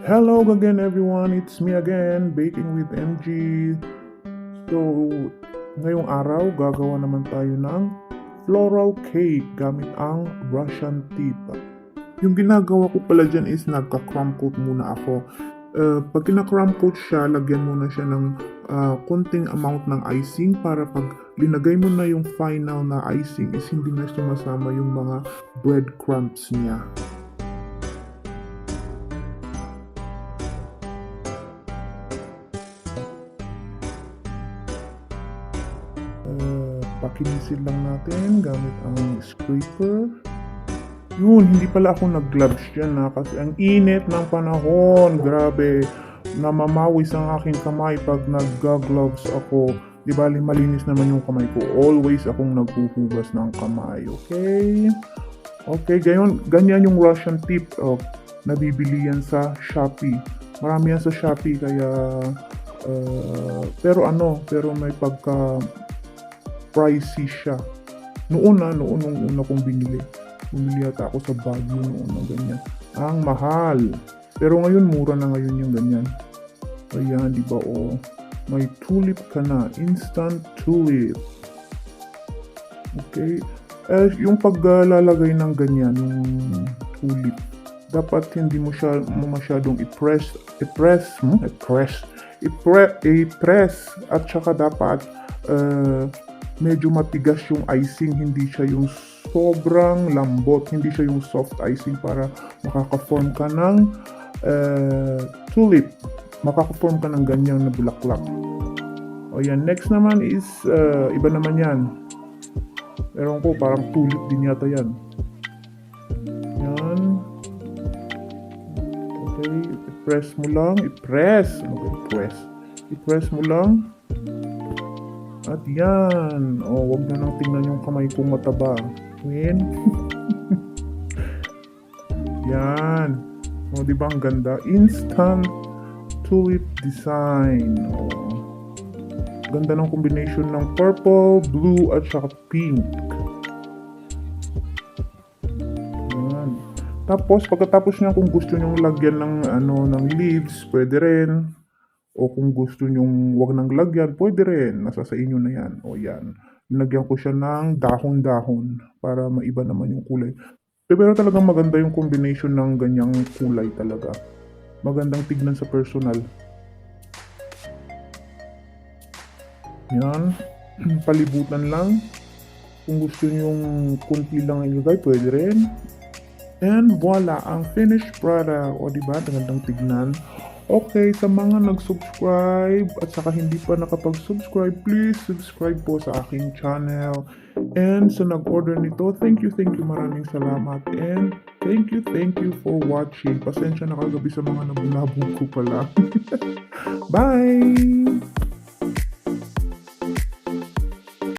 Hello again everyone, it's me again, Baking with MG. So, ngayong araw gagawa naman tayo ng floral cake gamit ang Russian tip. Yung ginagawa ko pala dyan is nagka-crumb coat muna ako. Pag kina-crumb coat siya, lagyan muna siya ng konting amount ng icing para pag linagay mo na yung final na icing is hindi na sumasama yung mga breadcrumbs niya. Pakinisin lang natin gamit ang scraper. Yun, hindi pala ako nag-gloves dyan kasi ang init ng panahon. Grabe, namamawis ang aking kamay pag nag-gloves ako. Di bali malinis naman yung kamay ko. Always akong naghuhugas ng kamay, okay? Okay, ganyan yung Russian tip. Nabibili yan sa Shopee. Marami yan sa Shopee kaya pero may pagka pricey siya. Noon nung una kong binili. Bumili yata ako sa Baguio noon na ganyan. Ang mahal. Pero ngayon, mura na ngayon yung ganyan. Ayan, di ba may tulip ka na. Instant tulip. Okay. Yung paglalagay ng ganyan, yung tulip, dapat hindi mo siya masyadong i-press at saka dapat medyo matigas yung icing, hindi siya yung sobrang lambot, hindi siya yung soft icing para makaka-form ka ng tulip, makaka-form ka ng ganyang na bulaklak. O yan, next naman is iba naman yan. Meron ko parang tulip din yata yan. Yan. Okay, i-press mo lang, i-press mo lang. At yan. Wag na nang tingnan yung kamay kong mataba. Win. Yan. Di ba ang ganda? Instant tulip design. Ganda ng combination ng purple, blue, at saka pink. Yan. Tapos, pagkatapos niya, kung gusto nyong lagyan ng leaves, pwede rin. O kung gusto nyong wag nang lagyan, pwede rin. Nasa sa inyo na yan. O yan. Nilagyan ko siya ng dahon-dahon para maiba naman yung kulay. Pero talagang maganda yung combination ng ganyang kulay talaga. Magandang tignan sa personal. Yan. Palibutan lang. Kung gusto nyong kunti lang ilagay, pwede rin. And voila, ang finished product. O diba, magandang tignan. Okay, sa mga nag-subscribe at saka hindi pa nakapag-subscribe, please subscribe po sa aking channel. And sa nag-order nito, thank you, maraming salamat. And thank you for watching. Pasensya na kagabi sa mga nabulabog ko pala. Bye!